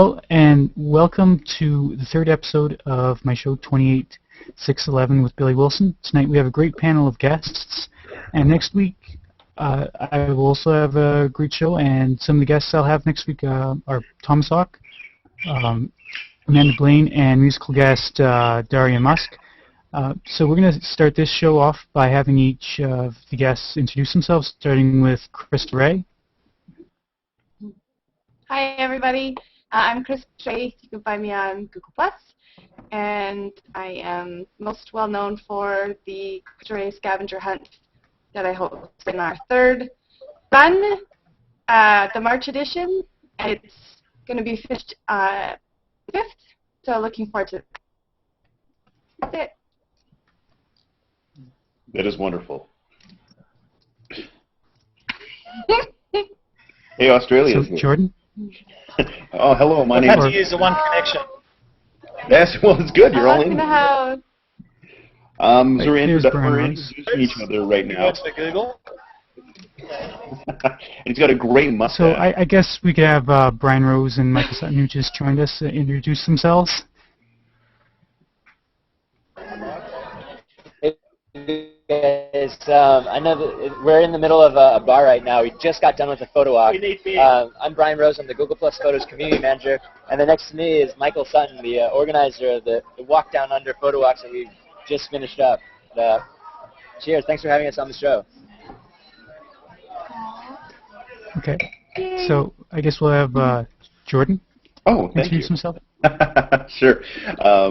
Hello, and welcome to the third episode of my show 28611 with Billy Wilson. Tonight we have a great panel of guests, and next week I will also have a great show, and some of the guests I'll have next week are Thomas Hawk, Amanda Blain, and musical guest Daria Musk. So we're going to start this show off by having each of the guests introduce themselves, starting with Chrysta Rae. Hi, everybody. I'm Chrysta Rae. You can find me on Google+, and I am most well known for the Chrysta Rae scavenger hunt that I host in our third run, the March edition, and it's going to be finished 5th, so looking forward to it. That's it. That is wonderful. Hey, Australia. So, Jordan? Oh, hello. My name Have to is... use the one connection. Yes, well, it's good. You're all in. The house. So we're Here's Brian introducing each other right You now. went to Google? And he's got a great mustache. So I guess we could have Brian Rose and Michael Sutton, who just joined us, introduce themselves. I know that we're in the middle of a bar right now. We just got done with a photo walk. I'm Brian Rose. I'm the Google Plus Photos community manager, and then next to me is Michael Sutton, the organizer of the Walk Down Under photo walks that we just finished up. Cheers! Thanks for having us on the show. Okay. So I guess we'll have Jordan Oh, thank you. introduce himself. Sure.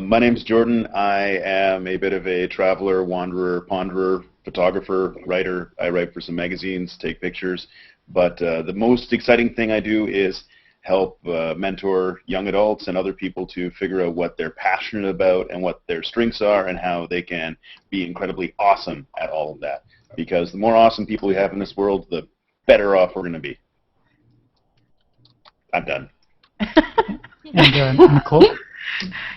My name's Jordan. I am a bit of a traveler, wanderer, ponderer, photographer, writer. I write for some magazines, take pictures. But the most exciting thing I do is help mentor young adults and other people to figure out what they're passionate about and what their strengths are and how they can be incredibly awesome at all of that. Because the more awesome people we have in this world, the better off we're going to be. I'm done. And Nicole?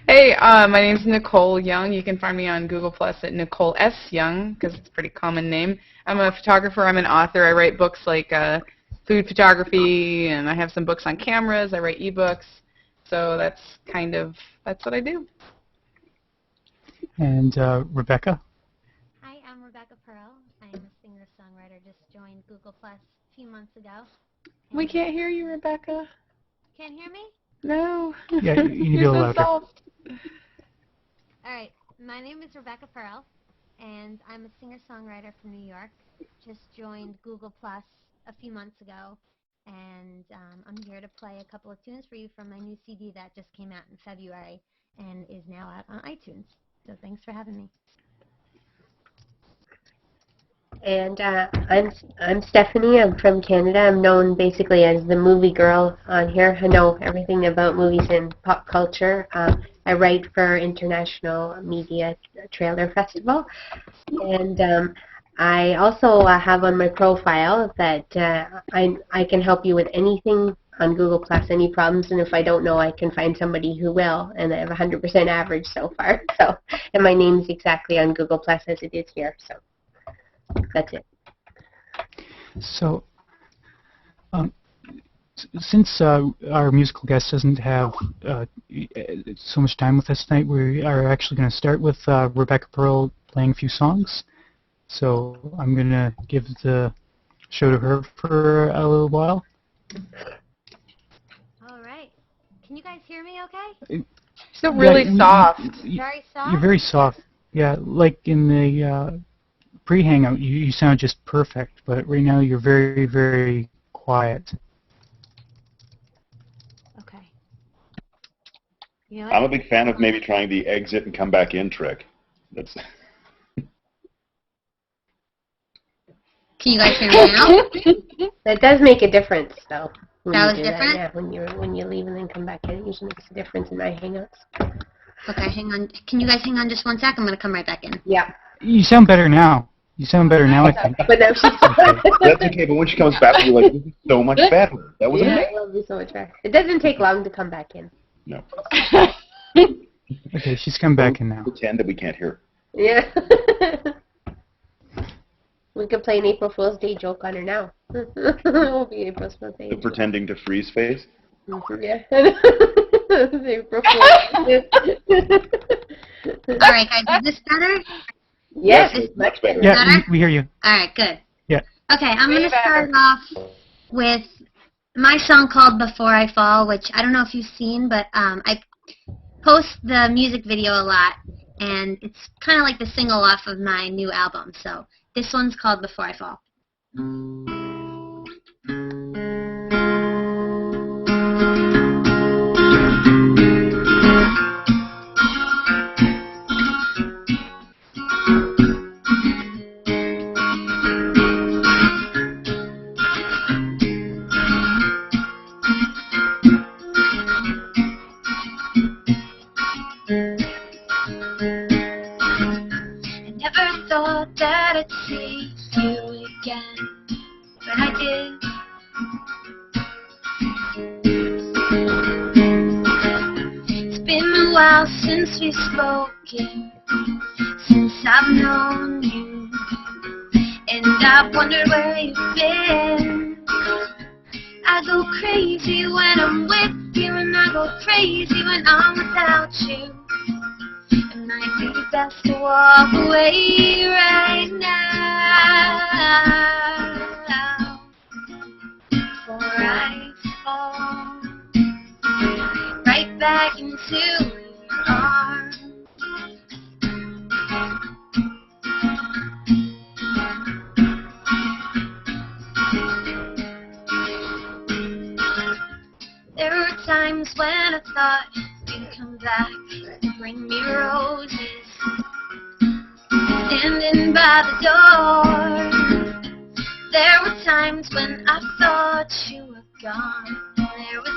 Hey, my name's Nicole Young. You can find me on Google Plus at Nicole S Young, because it's a pretty common name. I'm a photographer. I'm an author. I write books like food photography, and I have some books on cameras. I write ebooks. So that's what I do. And Rebecca? Hi, I'm Rebecca Perl. I'm a singer-songwriter. Just joined Google Plus a few months ago. We can't hear you, Rebecca. Can't hear me? No. Yeah, you need to be a You're little so louder. soft. All right. My name is Rebecca Perl, and I'm a singer-songwriter from New York. Just joined Google Plus a few months ago, and I'm here to play a couple of tunes for you from my new CD that just came out in February and is now out on iTunes. So thanks for having me. And I'm Stephanie. I'm from Canada. I'm known basically as the movie girl on here. I know everything about movies and pop culture. I write for International Media Trailer Festival, and I also have on my profile that I can help you with anything on Google Plus, any problems, and if I don't know, I can find somebody who will. And I have 100% average so far. So, and my name's exactly on Google Plus as it is here. So. That's it. So, since our musical guest doesn't have so much time with us tonight, we are actually going to start with Rebecca Perl playing a few songs. So I'm going to give the show to her for a little while. All right. Can you guys hear me okay? Still really soft. Very soft? You're very soft. Yeah, like in the pre-hangout, you sound just perfect, but right now you're very, very quiet. Okay. You know I'm a big fan of maybe trying the exit and come back in trick. That's... Can you guys hear me now? That does make a difference, though. When That you was do different? That, yeah, when you leave and then come back in, it usually makes a difference in my hangouts. Okay, hang on. Can you guys hang on just one sec? I'm going to come right back in. Yeah. You sound better now. You sound better now, I think. But now she's That's okay, but when she comes back, you're like, this is so much better. That was yeah, amazing. it'll be so much better. It doesn't take long to come back in. No. Okay, she's come back in now. Pretend that we can't hear. Yeah. We could play an April Fool's Day joke on her now. It won't be April Fool's Day. The pretending to freeze face. Yeah. April Fool's. All right, guys, is this better? Yes, it's much better. Yeah, Better? we hear you. All right, good. Yeah. Okay, I'm Way going to better. start off with my song called Before I Fall, which I don't know if you've seen, but I post the music video a lot, and it's kind of like the single off of my new album. So this one's called Before I Fall. I never thought that I'd see you again, but I did. It's been a while since we've spoken, since I've known you, and I've wondered where you've been. I go crazy when I'm with you, and I go crazy when I'm without you. It might be best to walk away right now, before I fall right back into your arms. There were times when I thought you'd come back and bring me roses, standing by the door. There were times when I thought you were gone, and there was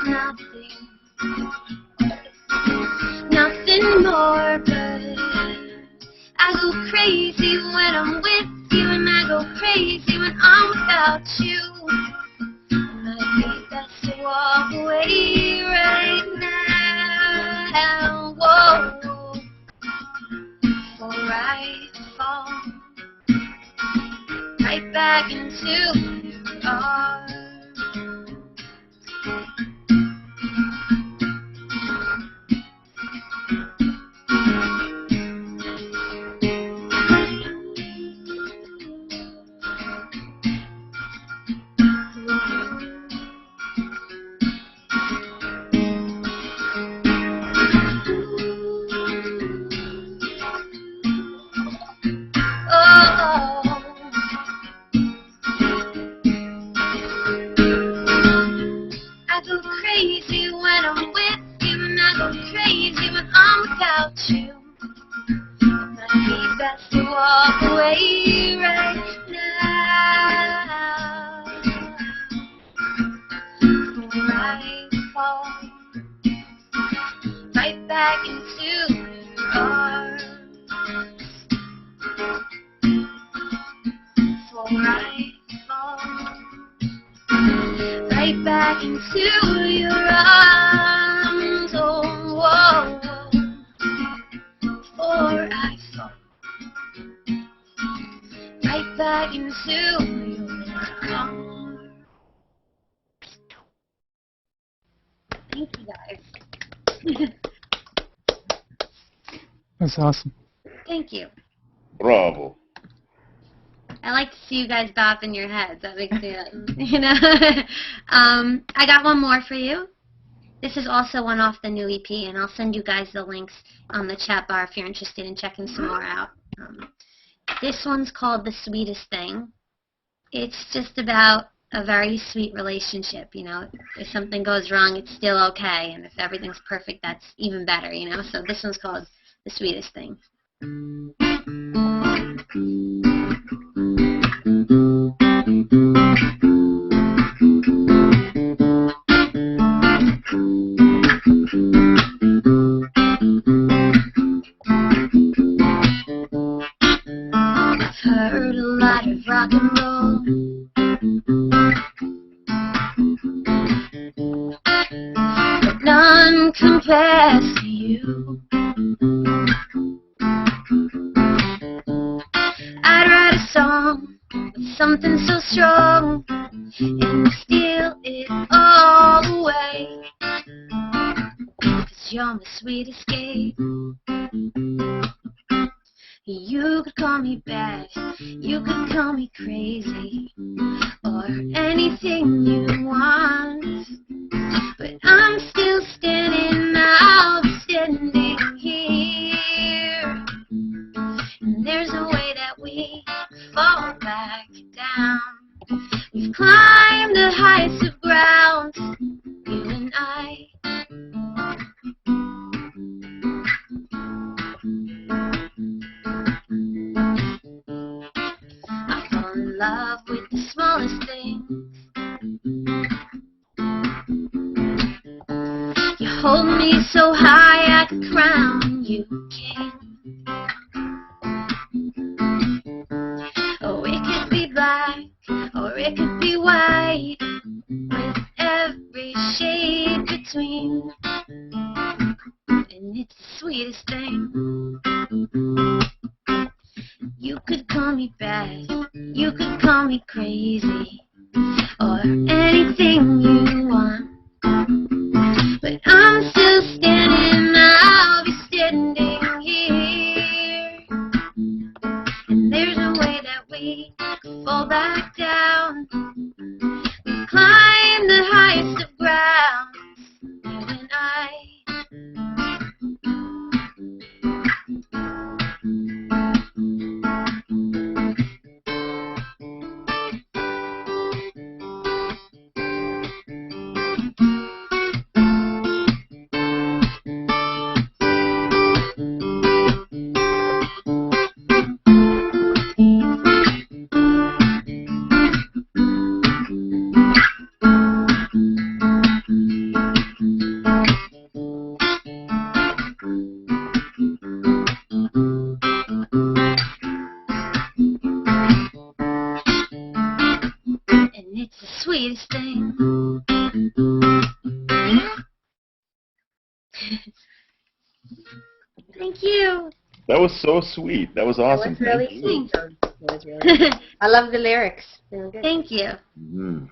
nothing more, but I go crazy when I'm with you, and I go crazy when I'm without you. It might be best to walk away right now, whoa, before I fall right back into your arms. I go crazy when I'm with you, and I go crazy when I'm without you. It might be best to walk away right now, before I fall right back into your arms, before I fall right back into your arms, oh, whoa, before I fall right back into your arms. Thank you, guys. That's awesome. Thank you. Bravo. I like to see you guys bopping your heads. That makes me, you know. I got one more for you. This is also one off the new EP, and I'll send you guys the links on the chat bar if you're interested in checking some more out. This one's called The Sweetest Thing. It's just about a very sweet relationship, you know. If something goes wrong, it's still okay, and if everything's perfect, that's even better, you know. So this one's called The Sweetest Thing. I've heard a lot of rock and roll, but none compares to you. I'd write a song with something so strong and steal it all away. 'Cause you're my sweet escape. You could call me bad, you could call me crazy, or anything you want. But I'm still standing, I'll be standing here. And there's no way that we fall back down. We've climbed the highest of ground, you and I. I fall in love with the smallest things. You hold me so high I could crown you king. Oh, it could be black, or it could be white, with every shade between. And it's the sweetest thing. You could call me bad, you could call me crazy, or anything you want. But I'm still standing, I'll be standing here. And there's no way that we fall back down. We climb the highest of grounds, you and I. Sweetest thing. Thank you. That was so sweet. That was awesome. That was really sweet. That was really I love the lyrics. They were good. Thank you. Mm.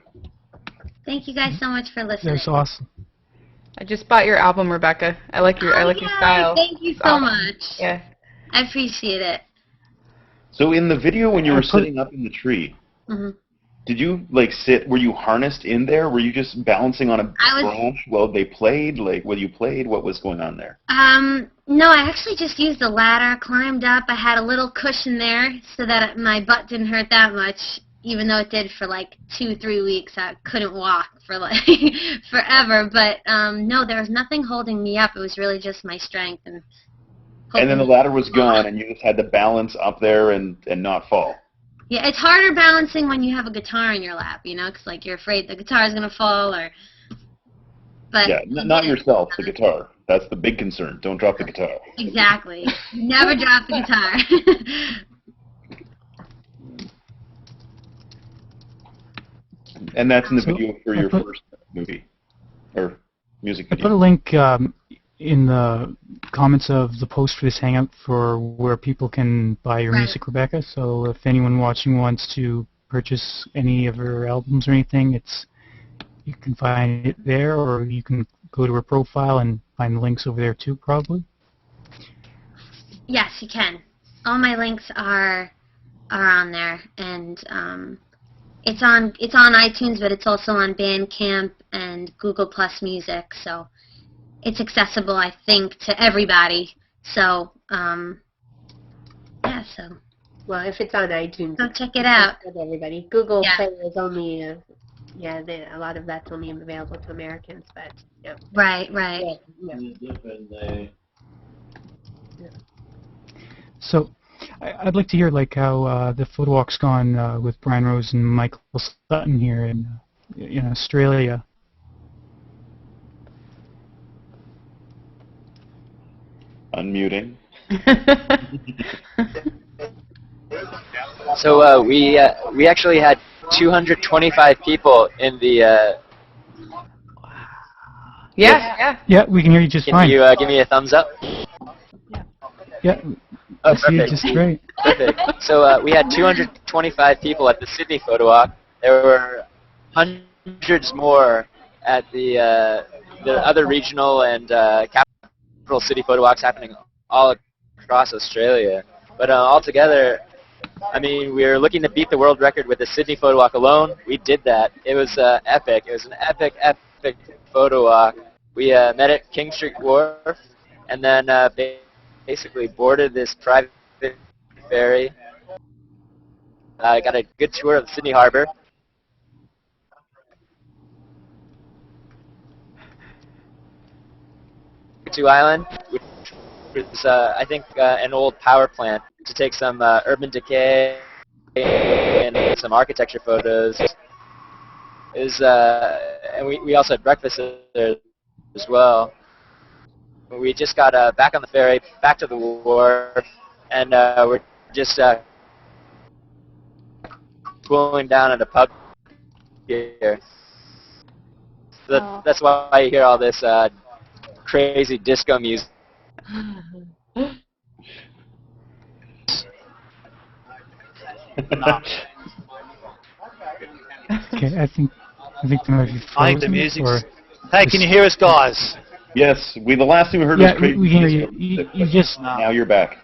Thank you guys so much for listening. That's awesome. I just bought your album, Rebecca. I like your your style. Thank you It's so awesome. much. Yeah. I appreciate it. So in the video when you were sitting up in the tree, did you like sit? Were you harnessed in there? Were you just balancing on a branch while they played? Like while you played, what was going on there? No, I actually just used a ladder, climbed up. I had a little cushion there so that my butt didn't hurt that much, even though it did for like 2-3 weeks. I couldn't walk for like forever. But no, there was nothing holding me up. It was really just my strength and. And then the ladder was gone, and you just had to balance up there and not fall. Yeah, it's harder balancing when you have a guitar in your lap, you know, because like you're afraid the guitar is gonna fall or. But yeah, not yourself, the guitar. That's the big concern. Don't drop the guitar. Exactly. Never drop the guitar. And that's in the video for your first movie or music video. I put a link in the comments of the post for this hangout for where people can buy your music, Rebecca. So if anyone watching wants to purchase any of her albums or anything, you can find it there, or you can go to her profile and find the links over there too, probably. Yes, you can. All my links are on there, and it's on iTunes, but it's also on Bandcamp and Google Plus Music, so it's accessible, I think, to everybody. So, yeah, so. Well, if it's on iTunes, go check it out. Everybody, Google Play is only, a lot of that's only available to Americans, but yeah. Right. Yeah. So, I'd like to hear like how the photo walk's gone with Brian Rose and Michael Sutton here in Australia. Unmuting. So we actually had 225 people in the. Yeah, we can hear you just fine. Can you give me a thumbs up? Yeah. Oh, I see you perfect. just great. Perfect. So we had 225 people at the Sydney photo walk. There were hundreds more at the other regional and capital capital city photo walks happening all across Australia. But altogether, I mean, we were looking to beat the world record with the Sydney photo walk alone. We did that. It was epic. It was an epic photo walk. We met at King Street Wharf, and then basically boarded this private ferry. Got a good tour of Sydney Harbour. Island, which is, I think, an old power plant to take some urban decay and some architecture photos. And we also had breakfast there as well. We just got back on the ferry, back to the wharf, and we're just cooling down at a pub here. So that's why you hear all this crazy disco music. Okay, I think there might be I think the frozen, music's... or Hey, can you hear us, guys? Yes, the last thing we heard yeah, was crazy. we can hear disco. you. You just Now you're back.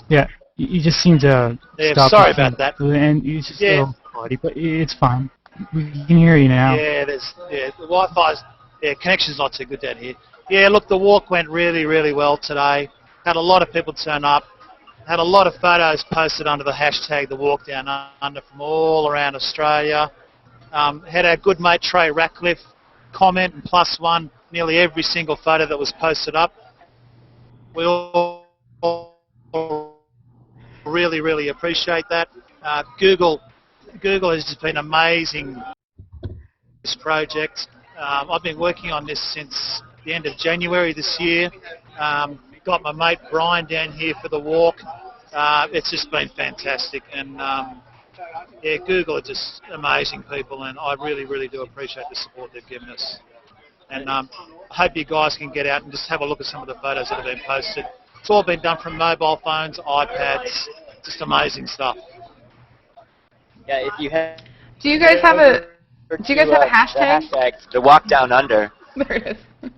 yeah, you just seem to Yeah, stop. sorry about that. And you just Yeah. a little cloudy, but it's fine. We can hear you now. Yeah, the Wi-Fi's, connection's not too good down here. Yeah, look, the walk went really, really well today. Had a lot of people turn up. Had a lot of photos posted under the hashtag The Walk Down Under from all around Australia. Had our good mate Trey Ratcliffe comment and +1 nearly every single photo that was posted up. We all really, really appreciate that. Google has just been amazing. This project. I've been working on this since the end of January this year. Got my mate Brian down here for the walk. It's just been fantastic, and yeah, Google are just amazing people, and I really, really do appreciate the support they've given us. And I hope you guys can get out and just have a look at some of the photos that have been posted. It's all been done from mobile phones, iPads, just amazing stuff. Yeah, if you have. Do you guys have a hashtag? The hashtag, the Walk Down Under. There it is.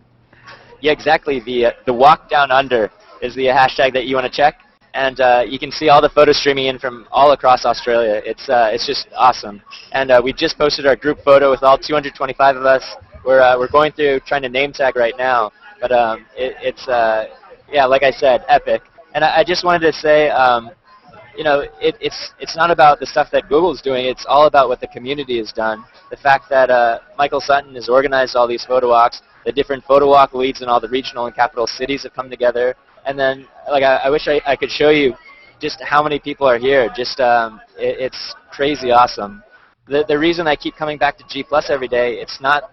Yeah, exactly. The Walk Down Under is the hashtag that you want to check, and you can see all the photos streaming in from all across Australia. It's just awesome. And we just posted our group photo with all 225 of us. We're going through trying to name tag right now, but it's yeah, like I said, epic. And I just wanted to say, you know, it's not about the stuff that Google's doing. It's all about what the community has done. The fact that Michael Sutton has organized all these photo walks, the different photo walk leads in all the regional and capital cities have come together. And then, like, I wish I could show you just how many people are here. Just it's crazy awesome. The reason I keep coming back to G+ every day, it's not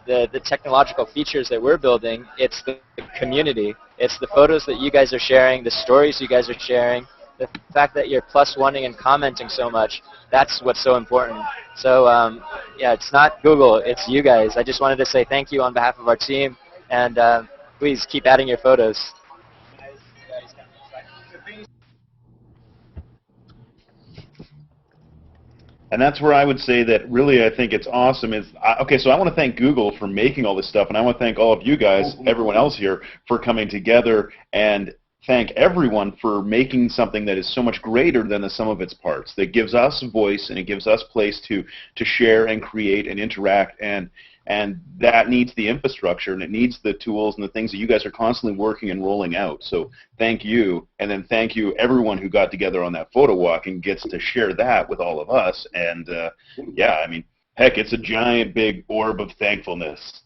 the technological features that we're building, it's the community. It's the photos that you guys are sharing, the stories you guys are sharing, the fact that you're +1ing and commenting so much. That's what's so important. So yeah, it's not Google, it's you guys. I just wanted to say thank you on behalf of our team, and please keep adding your photos. And that's where I would say that really I think it's awesome is, okay, so I want to thank Google for making all this stuff, and I want to thank all of you guys, everyone else here, for coming together, and thank everyone for making something that is so much greater than the sum of its parts, that gives us a voice and it gives us place to share and create and interact, and that needs the infrastructure, and it needs the tools and the things that you guys are constantly working and rolling out. So thank you, and then thank you everyone who got together on that photo walk and gets to share that with all of us. And yeah, I mean, heck, it's a giant big orb of thankfulness.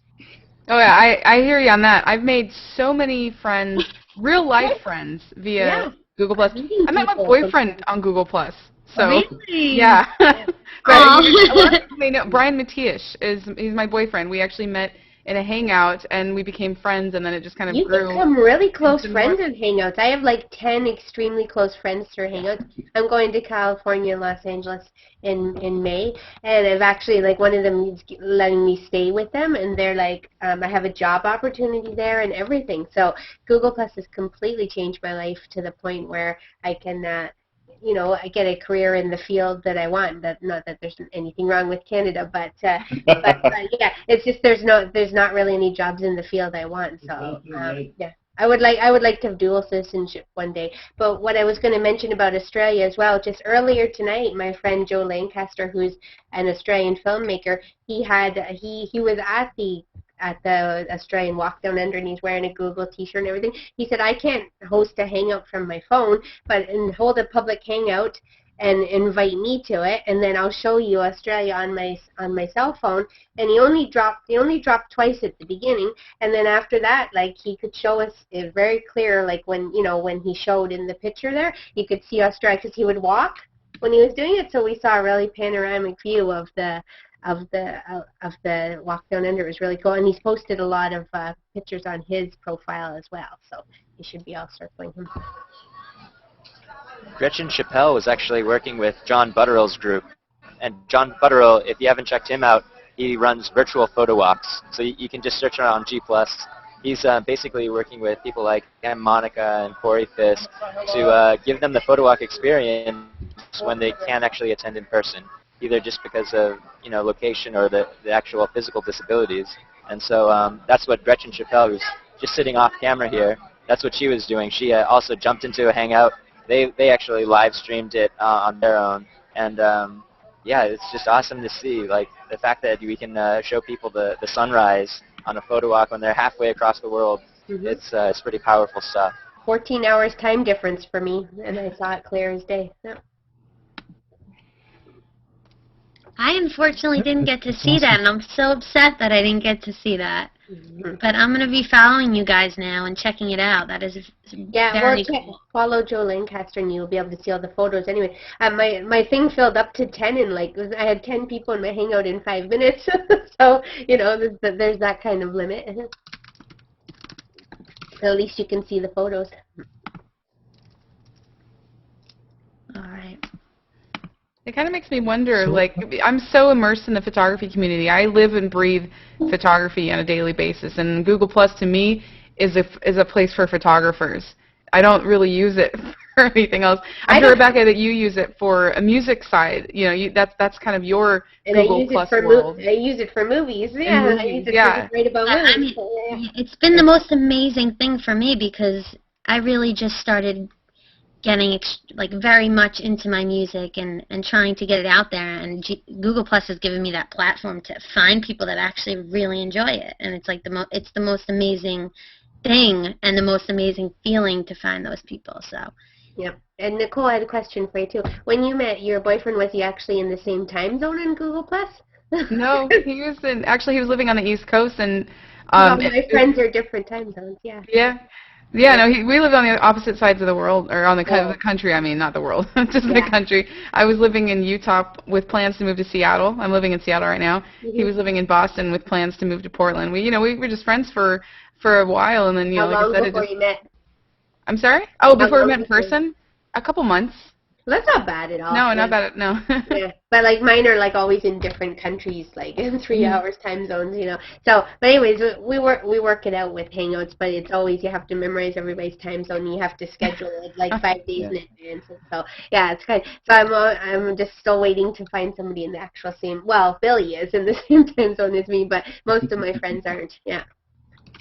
Oh yeah, I hear you on that. I've made so many friends, real life friends, via Google+. I met my boyfriend on Google+. So really? Yeah. Brian Matiash he's my boyfriend. We actually met in a hangout and we became friends, and then it just kind of grew. You become really close friends in Hangouts. I have like 10 extremely close friends through Hangouts. I'm going to California and Los Angeles in May, and I've actually, like, one of them is letting me stay with them, and they're like, I have a job opportunity there and everything. So Google Plus has completely changed my life to the point where I can I get a career in the field that I want. Not that there's anything wrong with Canada, but yeah, it's just there's not really any jobs in the field I want. So yeah. I would like to have dual citizenship one day. But what I was going to mention about Australia as well, just earlier tonight, my friend Joe Lancaster, who's an Australian filmmaker, he was at the Australian Walk Down Under, and he's wearing a Google t-shirt and everything. He said, I can't host a hangout from my phone, but hold a public hangout and invite me to it, and then I'll show you Australia on my cell phone. And he only dropped twice at the beginning, and then after that, like, he could show us it very clear, like when he showed in the picture there, you could see Australia because he would walk when he was doing it, so we saw a really panoramic view of the Walk Down Under. It was really cool, and he's posted a lot of pictures on his profile as well, so you should be all circling him. Gretchen Chappelle was actually working with John Butterill's group. And John Butterill, if you haven't checked him out, he runs virtual photo walks. So you can just search it on G+. He's basically working with people like Monica and Corey Fisk to give them the photo walk experience when they can't actually attend in person, either just because of location or the actual physical disabilities. And so that's what Gretchen Chappelle, who's just sitting off camera here, that's what she was doing. She also jumped into a Hangout. They actually live streamed it on their own, and yeah, it's just awesome to see, like, the fact that we can show people the sunrise on a photo walk when they're halfway across the world. Mm-hmm. It's pretty powerful stuff. 14 hours time difference for me, and I saw it clear as day. Yep. I unfortunately didn't get to see that, and I'm so upset that I didn't get to see that. Mm-hmm. But I'm going to be following you guys now and checking it out. That is very cool. Follow Joe Lancaster, and you'll be able to see all the photos. Anyway, my thing filled up to 10, and I had 10 people in my Hangout in 5 minutes. So there's that kind of limit. So at least you can see the photos. All right. It kind of makes me wonder, like, I'm so immersed in the photography community. I live and breathe photography on a daily basis, and Google Plus to me is a place for photographers. I don't really use it for anything else. I'm sure, Rebecca, that you use it for a music side. That's kind of your Google Plus world. I use it for movies. Yeah, I use it to write about movies. I mean, it's been the most amazing thing for me because I really just started getting very much into my music and trying to get it out there, and Google Plus has given me that platform to find people that actually really enjoy it, and it's like it's the most amazing thing and the most amazing feeling to find those people. So yep. And Nicole, I had a question for you too. When you met your boyfriend, was he actually in the same time zone in Google Plus? No, he was living on the East Coast, and my friends are different time zones. Yeah, no, we lived on the opposite sides of the world, or on the country, I mean, not the world, just the country. I was living in Utah with plans to move to Seattle. I'm living in Seattle right now. Mm-hmm. He was living in Boston with plans to move to Portland. We were just friends for a while, and then, How like long I said, before you met? I'm sorry? Oh, before we met in person? A couple months. Well, that's not bad at all. No, not bad. No. Yeah, but mine are always in different countries, in 3 hours time zones, So, but anyways, we work it out with Hangouts, but it's always you have to memorize everybody's time zone. You have to schedule it 5 days in advance. And so yeah, it's kind. So I'm just still waiting to find somebody in the actual same. Well, Billy is in the same time zone as me, but most of my friends aren't. Yeah.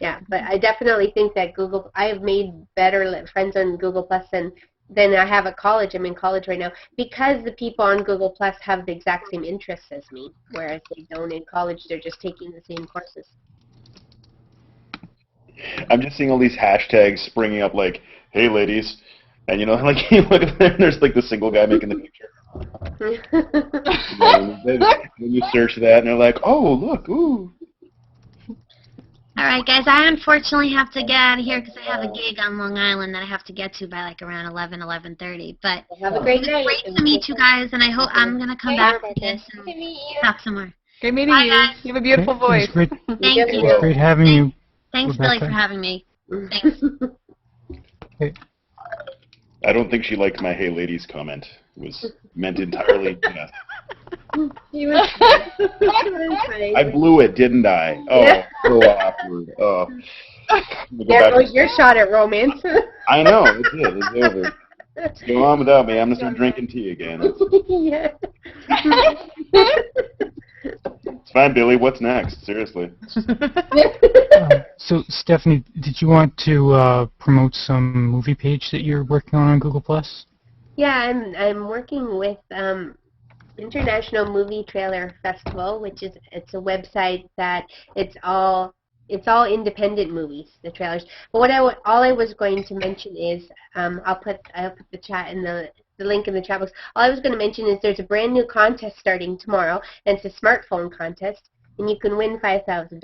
Yeah, but I definitely think that I have made better friends on Google Plus than I have at college. I'm in college right now because the people on Google Plus have the exact same interests as me, whereas they don't in college. They're just taking the same courses. I'm just seeing all these hashtags springing up like, hey ladies, and you look at there and there's the single guy making the picture. Then you search that and they're like, oh look, ooh. All right, guys, I unfortunately have to get out of here because I have a gig on Long Island that I have to get to by around 11:30. But have a great night. Great to meet you guys, and I hope I'm going to come back to this and talk some more. Great meeting you. Guys. You have a beautiful voice. Thank you. It's great having you. Thanks, Rebecca. Billy, for having me. Thanks. Okay. I don't think she liked my "Hey ladies" comment. It was meant entirely. He was I blew it, didn't I? Oh, so awkward. Oh. There goes your shot at romance. I know, it did. It's over. Go on without me. I'm going to start drinking tea again. Yeah. It's fine, Billy. What's next? Seriously. So, Stephanie, did you want to promote some movie page that you're working on Google+? Yeah, I'm working with International Movie Trailer Festival, which is it's a website that it's all independent movies, the trailers. But all I was going to mention is I'll put the chat in the link in the chat box. All I was going to mention is there's a brand new contest starting tomorrow, and it's a smartphone contest, and you can win $5,000.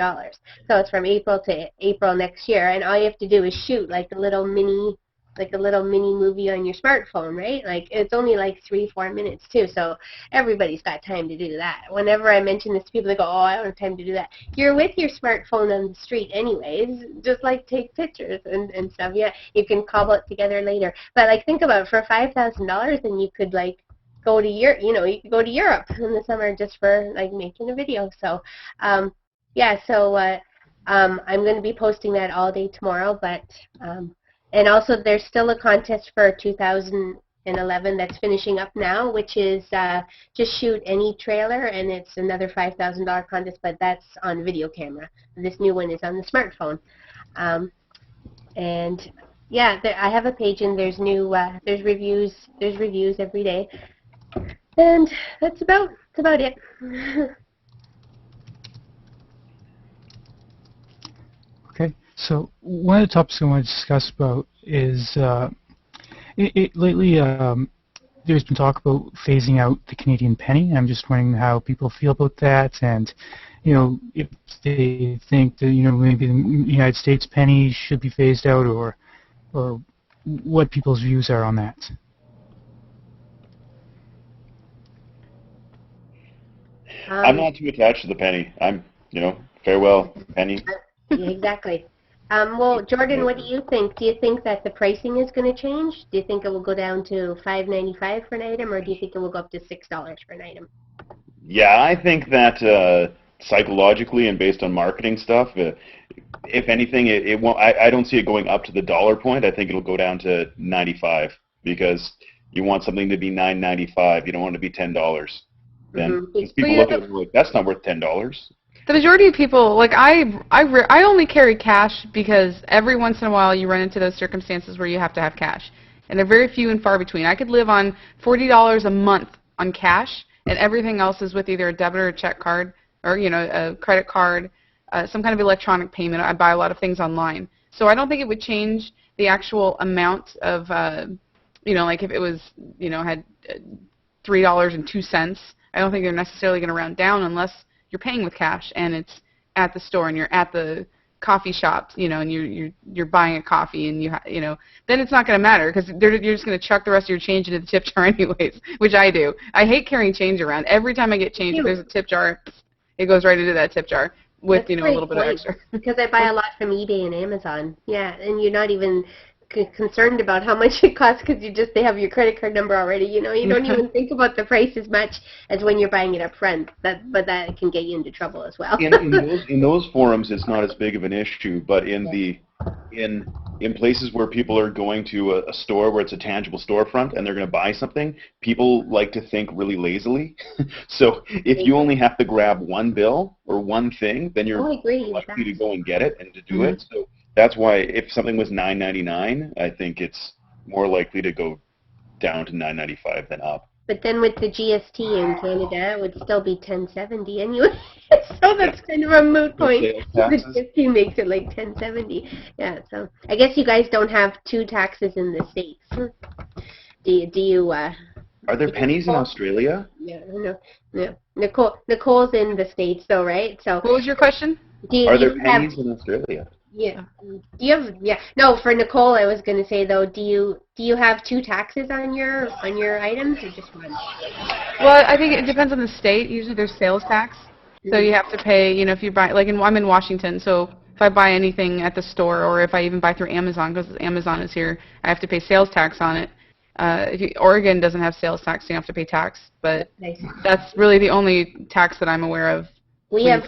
So it's from April to April next year, and all you have to do is shoot like a little mini movie on your smartphone, right? Like it's only like 3-4 minutes too, so everybody's got time to do that. Whenever I mention this to people, they go, "Oh, I don't have time to do that." You're with your smartphone on the street anyways, just like take pictures and stuff. Yeah, you can cobble it together later. But like think about it, for $5,000, then you could like go to you could go to Europe in the summer just for like making a video. So yeah, so I'm going to be posting that all day tomorrow, but and also, there's still a contest for 2011 that's finishing up now, which is just shoot any trailer, and it's another $5,000 contest, but that's on video camera. This new one is on the smartphone. And yeah, I have a page, and there's reviews every day, and that's about it. Okay, so one of the topics I want to discuss about is lately there's been talk about phasing out the Canadian penny. I'm just wondering how people feel about that, and if they think that maybe the United States penny should be phased out, or what people's views are on that. I'm not too attached to the penny. I'm farewell penny. Yeah, exactly. Well, Jordan, what do you think? Do you think that the pricing is going to change? Do you think it will go down to $5.95 for an item, or do you think it will go up to $6 for an item? Yeah, I think that psychologically and based on marketing stuff, if anything, it won't. I don't see it going up to the dollar point. I think it'll go down to 95 because you want something to be $9.95. You don't want it to be $10. Then people look at it like that's not worth $10. The majority of people, like I only carry cash because every once in a while you run into those circumstances where you have to have cash, and they're very few and far between. I could live on $40 a month on cash, and everything else is with either a debit or a check card, or a credit card, some kind of electronic payment. I buy a lot of things online, so I don't think it would change the actual amount of, like if it was, had $3.02. I don't think they're necessarily going to round down unless you're paying with cash and it's at the store and you're at the coffee shop, and you're buying a coffee, and then it's not going to matter because you're just going to chuck the rest of your change into the tip jar anyways, which I do. I hate carrying change around. Every time I get change, if there's a tip jar, it goes right into that tip jar with a little bit of extra. Because I buy a lot from eBay and Amazon. Yeah, and you're not even concerned about how much it costs because they have your credit card number already. You don't even think about the price as much as when you're buying it up front. But that can get you into trouble as well. in those forums, it's not as big of an issue. But in places where people are going to a store where it's a tangible storefront and they're going to buy something, people like to think really lazily. So if you only have to grab one bill or one thing, then you're likely to go and get it and to do it. So that's why if something was $9.99, I think it's more likely to go down to $9.95 than up. But then with the GST in Canada, it would still be $10.70 anyway. So that's kind of a moot point. The GST makes it like $10.70. Yeah. So I guess you guys don't have two taxes in the States. Do you? Are there pennies in Australia? Yeah. No. Yeah. Nicole's in the States, though, right? So. What was your question? Are there pennies in Australia? Yeah. Do you have? Yeah. No, for Nicole, I was going to say though. Do you have two taxes on your items or just one? Well, I think it depends on the state. Usually there's sales tax, so you have to pay. If you buy, I'm in Washington, so if I buy anything at the store or if I even buy through Amazon, because Amazon is here, I have to pay sales tax on it. Oregon doesn't have sales tax, so you have to pay tax, but that's really the only tax that I'm aware of We have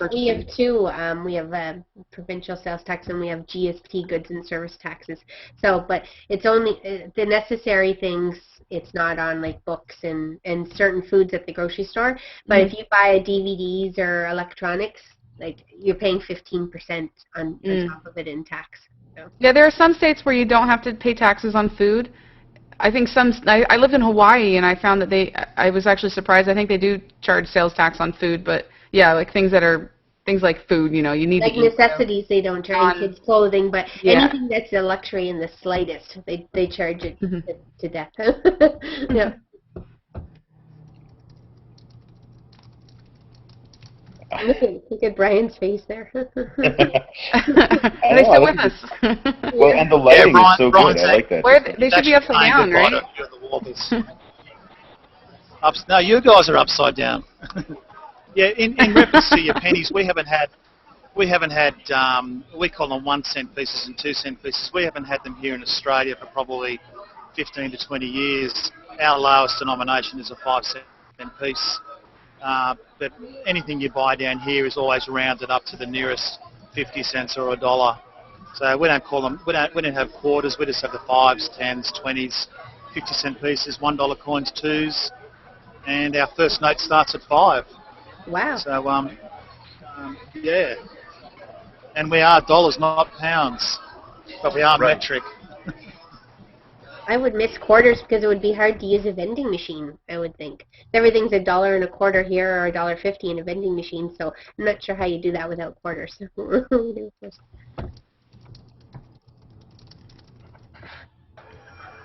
two. We have provincial sales tax and we have GST, goods and service taxes. So, but it's only the necessary things. It's not on like books and certain foods at the grocery store. But if you buy DVDs or electronics, like you're paying 15% on top of it in tax. So. Yeah, there are some states where you don't have to pay taxes on food. I think I lived in Hawaii and I found that I was actually surprised. I think they do charge sales tax on food, but yeah, like things like food, you need like to eat. Necessities they don't charge kids clothing, but anything that's a luxury in the slightest, they charge it to death. Yeah. Look at Brian's face there. They sit with us. Well, and the lighting is so good. I like that. They should be upside down, right? No, you guys are upside down. Yeah, in reference to your pennies, we haven't had, we call them 1 cent pieces and 2 cent pieces. We haven't had them here in Australia for probably 15 to 20 years. Our lowest denomination is a 5 cent piece. But anything you buy down here is always rounded up to the nearest 50 cents or $1. So we don't call them, we don't have quarters, we just have the 5s, 10s, 20s, 50 cent pieces, $1 coins, 2s, and our first note starts at 5. Wow. So, yeah. And we are dollars, not pounds, but we are metric. I would miss quarters because it would be hard to use a vending machine, I would think. Everything's $1.25 here or $1.50 in a vending machine, so I'm not sure how you do that without quarters.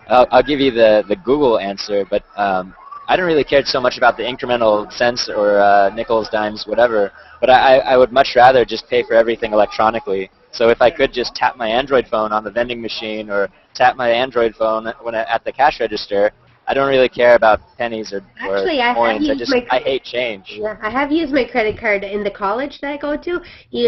I'll give you the Google answer, but I don't really care so much about the incremental cents or nickels, dimes, whatever, but I would much rather just pay for everything electronically. So if I could just tap my Android phone on the vending machine or tap my Android phone at the cash register, I don't really care about pennies or coins. I hate change. Yeah, I have used my credit card in the college that I go to.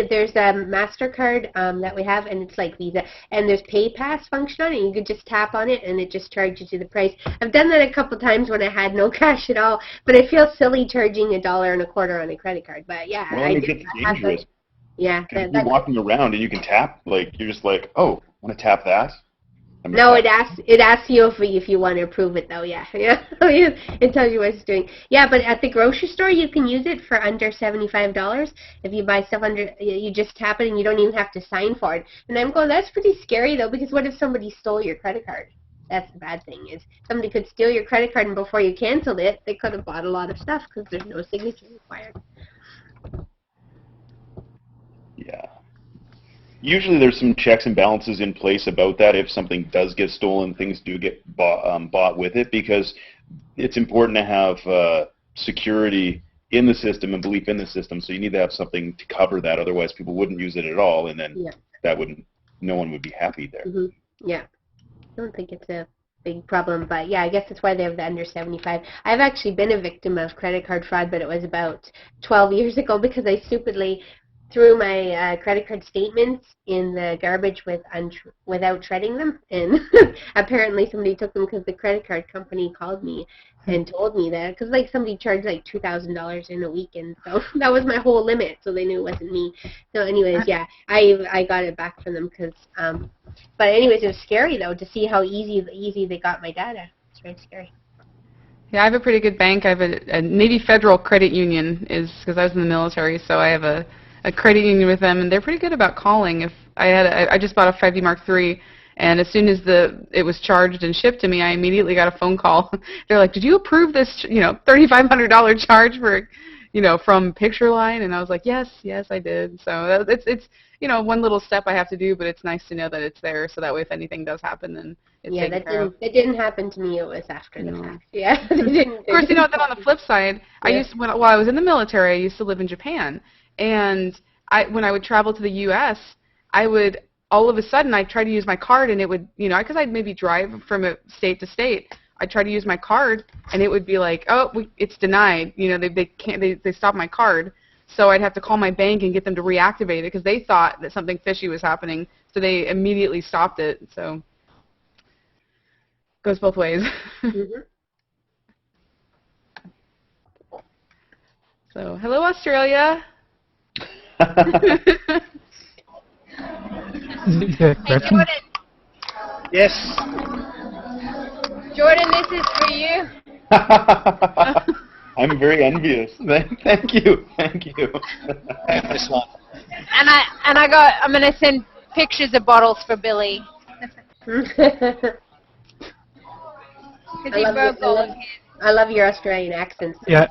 There's a MasterCard that we have, and it's like Visa, and there's PayPass function on it. You could just tap on it, and it just charges you the price. I've done that a couple times when I had no cash at all, but it feels silly charging $1.25 on a credit card. But yeah, well, it gets dangerous. Yeah, you're walking around and you can tap, like you're just like, oh, want to tap that? No, it asks you if you want to approve it though. Yeah. It tells you what it's doing. Yeah, but at the grocery store you can use it for under $75. If you buy stuff under, you just tap it and you don't even have to sign for it. And I'm going, that's pretty scary though, because what if somebody stole your credit card? That's the bad thing, is somebody could steal your credit card and before you canceled it, they could have bought a lot of stuff because there's no signature required. Yeah. Usually there's some checks and balances in place about that if something does get stolen, things do get bought with it, because it's important to have security in the system and belief in the system, so you need to have something to cover that, otherwise people wouldn't use it at all, and then no one would be happy there. Mm-hmm. Yeah. I don't think it's a big problem, but yeah, I guess that's why they have the under 75. I've actually been a victim of credit card fraud, but it was about 12 years ago because I stupidly threw my credit card statements in the garbage without shredding them, and apparently somebody took them because the credit card company called me and told me that, because like somebody charged like $2,000 in a week, and so that was my whole limit, so they knew it wasn't me. So anyways, yeah, I got it back from them because, but anyways, it was scary though to see how easy they got my data. It's very scary. Yeah, I have a pretty good bank. I have a Navy Federal Credit Union, because I was in the military, so I have a credit union with them, and they're pretty good about calling. If I just bought a 5D Mark III, and as soon as it was charged and shipped to me, I immediately got a phone call. They're like, "Did you approve this, $3,500 charge for, from Pictureline?" And I was like, "Yes, I did." So it's one little step I have to do, but it's nice to know that it's there, so that way if anything does happen, then it's taken care of. That didn't happen to me. It was after the fact. Yeah, they didn't. Of course, then on the flip side, while I was in the military, I used to live in Japan. And when I would travel to the U.S., all of a sudden, I'd try to use my card, and it would, because I'd maybe drive from a state to state, I'd try to use my card, and it would be like, oh, it's denied. They stopped my card. So I'd have to call my bank and get them to reactivate it because they thought that something fishy was happening. So they immediately stopped it. So it goes both ways. Mm-hmm. So hello, Australia. Hey, Hey, Jordan. Yes. Jordan, this is for you. I'm very envious. Thank you. Have this one. And I'm gonna send pictures of bottles for Billy. I love your Australian accents. Yeah.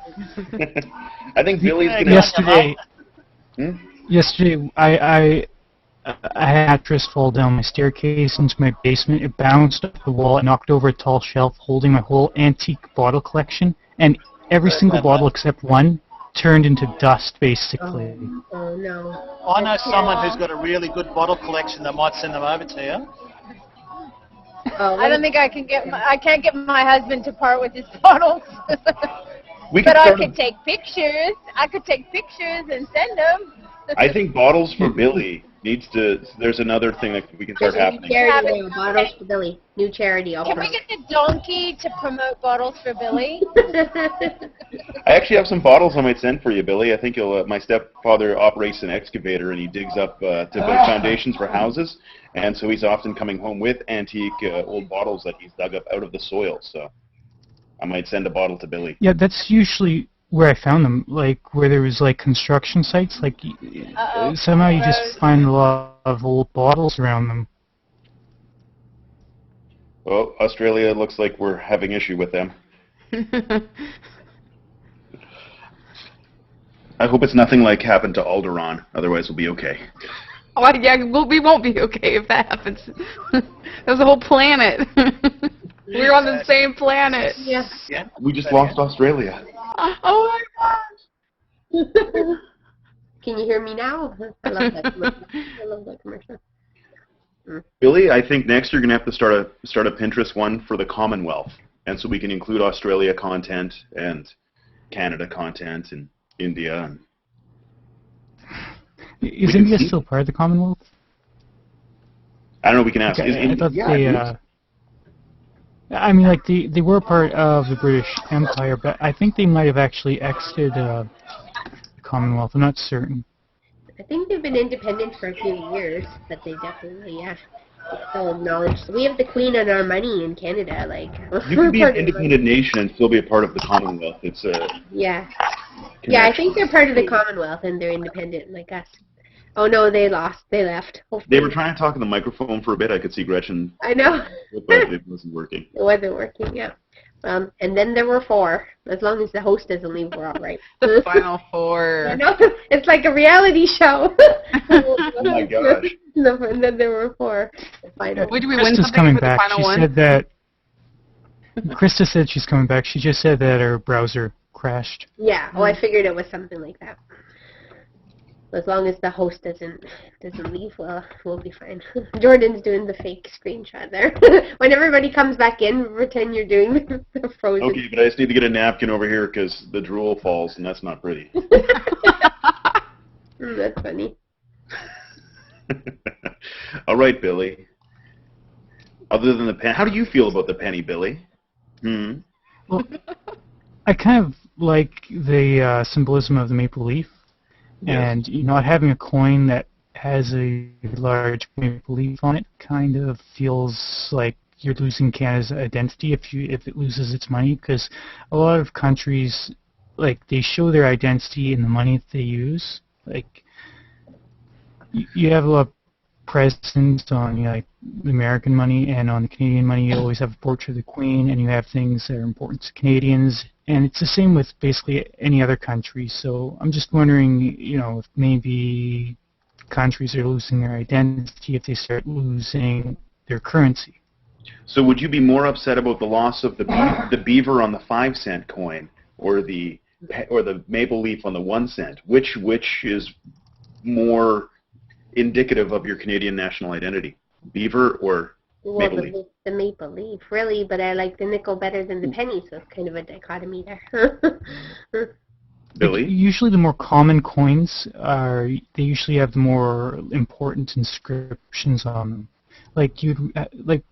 I think Billy's gonna. Yesterday, I had an actress fall down my staircase into my basement. It bounced off the wall and knocked over a tall shelf holding my whole antique bottle collection. And every single bottle except one turned into dust, basically. Oh no. I know someone who's got a really good bottle collection that might send them over to you. I don't think I can't get my husband to part with his bottles. But I could take pictures. I could take pictures and send them. I think Bottles for Billy needs to. There's another thing that we can start happening. Charity now, Bottles for Billy. New charity offer. Can we get the donkey to promote Bottles for Billy? I actually have some bottles I might send for you, Billy. I think you'll. My stepfather operates an excavator and he digs up to build foundations for houses, and so he's often coming home with antique old bottles that he's dug up out of the soil. So I might send a bottle to Billy. Yeah, that's usually where I found them, like where there was like construction sites. Like somehow you just find a lot of old bottles around them. Well, Australia looks like we're having issue with them. I hope it's nothing like happened to Alderaan. Otherwise, we'll be okay. Oh, yeah, we won't be okay if that happens. There's a whole planet. We're on the same planet. Yes. Yeah. We just lost Australia. Oh my gosh. Can you hear me now? I love that commercial. I love that commercial. Billy, I think next you're going to have to start a Pinterest one for the Commonwealth, and so we can include Australia content and Canada content and India. And is India still part of the Commonwealth? I don't know. We can ask. Okay, I thought I mean, like they were part of the British Empire, but I think they might have actually exited the Commonwealth. I'm not certain. I think they've been independent for a few years, but they definitely, still acknowledge. We have the Queen on our money in Canada, like. You can be an independent nation and still be a part of the Commonwealth. It's a. Yeah. Yeah, I think they're part of the Commonwealth and they're independent like us. Oh no, they lost. They left. Hopefully. They were trying to talk in the microphone for a bit. I could see Gretchen. I know. But it wasn't working. It wasn't working, yeah. And then there were 4. As long as the host doesn't leave, we're all right. The final 4. I know. It's like a reality show. Oh my gosh. And then there were 4. Would we win Chrysta's something coming for the back. final She one? said that. Chrysta said she's coming back. She just said that her browser crashed. Yeah. Oh, I figured it was something like that. As long as the host doesn't leave, well, we'll be fine. Jordan's doing the fake screenshot there. When everybody comes back in, pretend you're doing the frozen. Okay, but I just need to get a napkin over here because the drool falls, and that's not pretty. That's funny. All right, Billy. Other than the pen, how do you feel about the penny, Billy? Well, I kind of like the symbolism of the maple leaf. Yes. And not having a coin that has a large maple leaf on it kind of feels like you're losing Canada's identity if it loses its money, because a lot of countries, like, they show their identity in the money that they use. Like, you have a lot of presidents on like the American money, and on the Canadian money you always have a portrait of the Queen, and you have things that are important to Canadians. And it's the same with basically any other country. So I'm just wondering, if maybe countries are losing their identity if they start losing their currency. So would you be more upset about the loss of the beaver on the 5-cent coin, or the maple leaf on the 1 cent? Which is more indicative of your Canadian national identity, beaver or maple leaf? The maple leaf, really, but I like the nickel better than the penny, so it's kind of a dichotomy there. Billy? Usually the more common coins they usually have the more important inscriptions on them. Like if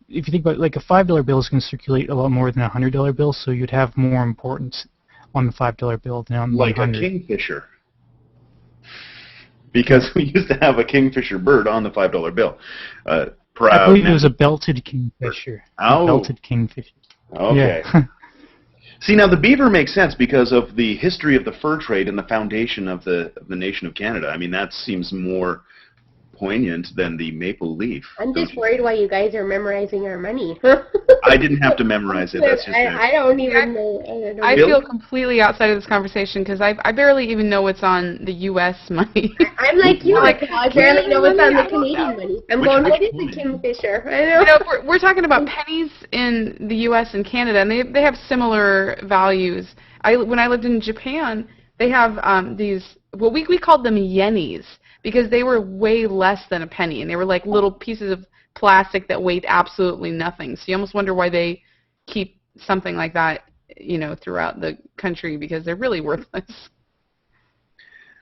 you think about, like, a $5 bill is going to circulate a lot more than a $100 bill, so you'd have more importance on the $5 bill than on the like 100. a kingfisher. because we used to have a kingfisher bird on the $5 bill. Proud. I believe it was a belted kingfisher. Oh. A belted kingfisher. Okay. Yeah. See, now the beaver makes sense because of the history of the fur trade and the foundation of the nation of Canada. I mean, that seems more poignant than the maple leaf. I'm just worried why you guys are memorizing our money. I didn't have to memorize it. That's just I don't even know. I feel completely outside of this conversation because I barely even know what's on the U.S. money. I'm like you. Like, I barely know what's on the Canadian money. I'm going, what is the kingfisher? I know. You know, we're talking about pennies in the U.S. and Canada, and they have similar values. When I lived in Japan, they have these, well, we called them yenis because they were way less than a penny, and they were like little pieces of plastic that weighed absolutely nothing. So you almost wonder why they keep something like that, you know, throughout the country because they're really worthless.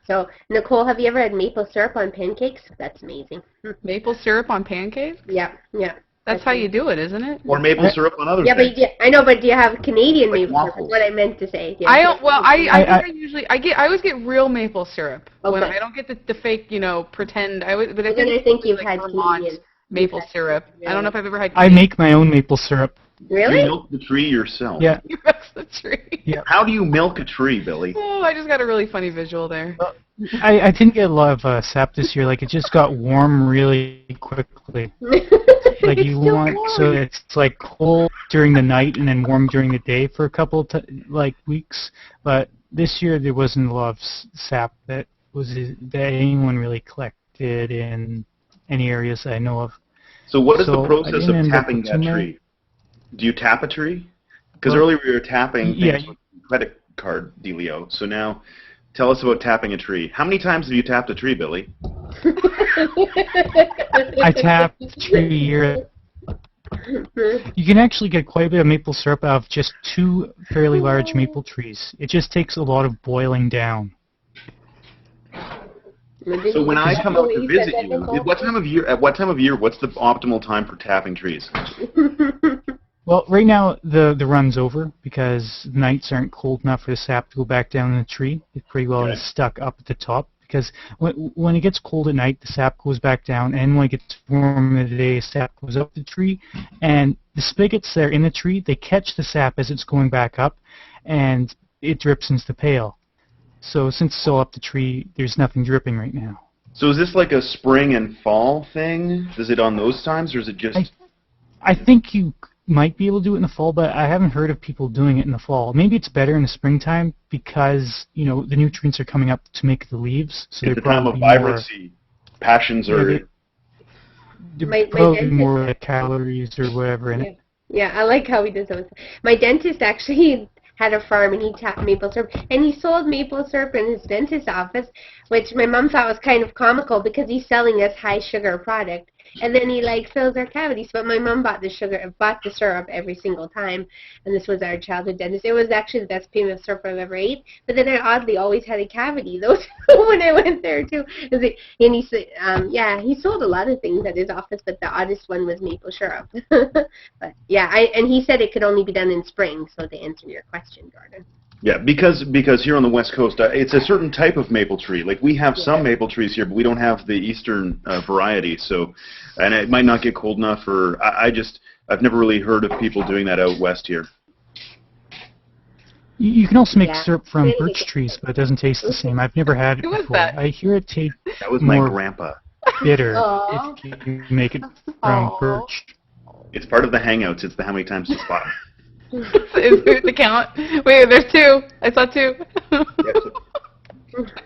So, Nicole, have you ever had maple syrup on pancakes? That's amazing. Maple syrup on pancakes? Yeah, yeah. That's how you do it, isn't it? Or maple syrup on other things. But I know, but do you have Canadian Like maple waffles. syrup? Is what I meant to say. Yeah. I don't. Well, I always get real maple syrup. Okay. When I don't get the fake, you know, pretend. But Well, then I think you've had Vermont Canadian maple syrup. Really? I don't know if I've ever had. I make my own maple syrup. Really? You milk the tree yourself. Yeah. You mess the tree. Yeah. How do you milk a tree, Billy? Oh, I just got a really funny visual there. I didn't get a lot of sap this year. Like, it just got warm really quickly. Like, you want, so it's like cold during the night and then warm during the day for a couple weeks. But this year there wasn't a lot of sap that anyone really collected in any areas I know of. So what is the So I process didn't of end up tapping with that too many. tree? Do you tap a tree? Because earlier we were tapping Yeah. things with credit card dealio. So now, tell us about tapping a tree. How many times have you tapped a tree, Billy? I tap a tree a year. You can actually get quite a bit of maple syrup out of just 2 fairly large maple trees. It just takes a lot of boiling down. So when I come out to visit you, at what time of year, what's the optimal time for tapping trees? Well, right now the run's over because the nights aren't cold enough for the sap to go back down in the tree. It pretty well is stuck up at the top because when it gets cold at night, the sap goes back down, and when it gets warm in the day, sap goes up the tree, and the spigots that are in the tree, they catch the sap as it's going back up, and it drips into the pail. So since it's all up the tree, there's nothing dripping right now. So is this like a spring and fall thing? Is it on those times, or is it just... I think you might be able to do it in the fall, but I haven't heard of people doing it in the fall. Maybe it's better in the springtime because, you know, the nutrients are coming up to make the leaves. So it's they're the time of probably vibrancy. Passions are... They're probably more like calories or whatever in it. Yeah, I like how he does those. My dentist actually had a farm, and he tapped maple syrup, and he sold maple syrup in his dentist's office, which my mom thought was kind of comical because he's selling this high sugar product, and then he fills our cavities. But my mom bought the syrup every single time, and this was our childhood dentist. It was actually the best payment of syrup I've ever ate, but then I oddly always had a cavity those when I went there too. And he said, he sold a lot of things at his office, but the oddest one was maple syrup. But yeah, and he said it could only be done in spring. So to answer your question, Jordan. Yeah, because here on the West Coast, it's a certain type of maple tree. Like, we have some maple trees here, but we don't have the eastern variety. So, and it might not get cold enough, or I've never really heard of people doing that out west here. You can also make syrup from birch trees, but it doesn't taste the same. I've never had it before. I hear it tastes That was more my grandpa. bitter if you make it from birch. It's part of the Hangouts. It's the how many times to spot. Is it the count? Wait, there's 2. I saw 2.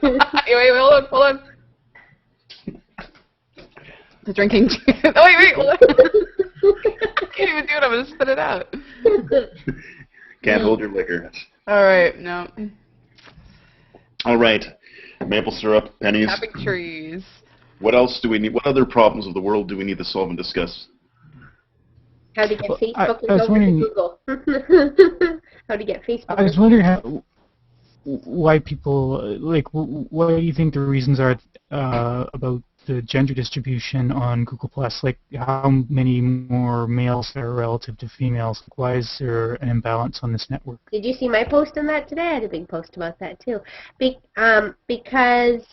Wait, hold on. The drinking. Oh, wait, hold on. I can't even do it. I'm going to spit it out. Can't hold your liquor. All right, no. All right. Maple syrup, pennies. Tapping trees. What else do we need? What other problems of the world do we need to solve and discuss? How to get Facebook I and was go wondering- to Google. How to get Facebook. I was wondering why people, what do you think the reasons are about the gender distribution on Google+? Like, how many more males are relative to females? Why is there an imbalance on this network? Did you see my post on that today? I had a big post about that too. Because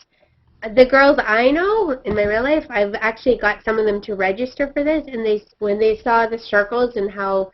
the girls I know in my real life, I've actually got some of them to register for this, and when they saw the circles and how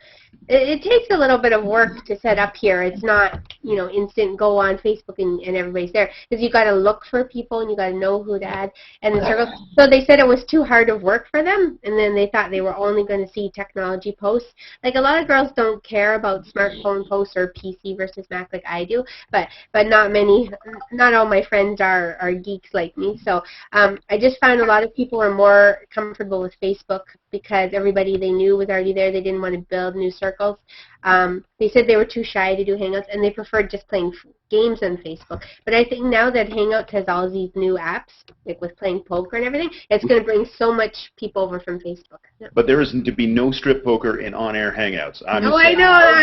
it takes a little bit of work to set up here. It's not, instant go on Facebook and everybody's there, because you got to look for people and you got to know who to add and the circles. So they said it was too hard of work for them, and then they thought they were only going to see technology posts. Like, a lot of girls don't care about smartphone posts or PC versus Mac like I do, but not all my friends are geeks like me. So I just found a lot of people were more comfortable with Facebook because everybody they knew was already there. They didn't want to build new circles. They said they were too shy to do Hangouts, and they preferred just playing games on Facebook. But I think now that Hangouts has all these new apps, like with playing poker and everything, it's going to bring so much people over from Facebook. Yeah. But there is to be no strip poker in on-air Hangouts. I know. I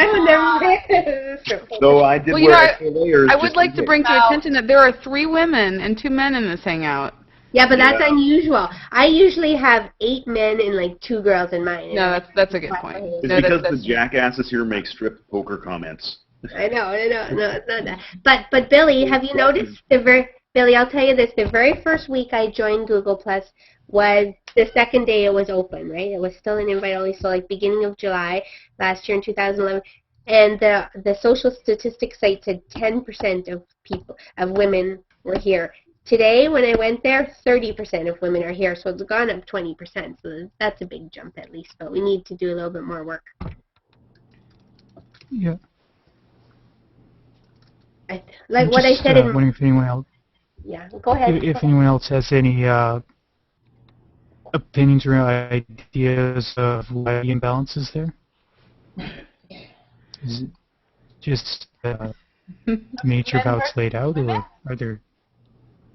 have never. So I did I would like to bring to your attention that there are 3 women and 2 men in this Hangout. Yeah, but that's unusual. I usually have 8 men and like 2 girls in mine. No, that's a good point. It's because the jackasses here make strip poker comments. I know. No, it's not that. But Billy, have you noticed Billy, I'll tell you this. The very first week I joined Google Plus was the second day it was open, right? It was still an invite only, so like beginning of July last year in 2011. And the social statistics site said 10% of women were here. Today, when I went there, 30% of women are here, so it's gone up 20%. So that's a big jump at least, but we need to do a little bit more work. Yeah. What I said in... wondering if anyone else... Yeah, go ahead. If anyone else has any opinions or ideas of why the imbalance is there? Is it just the nature of how it's laid out, or are there...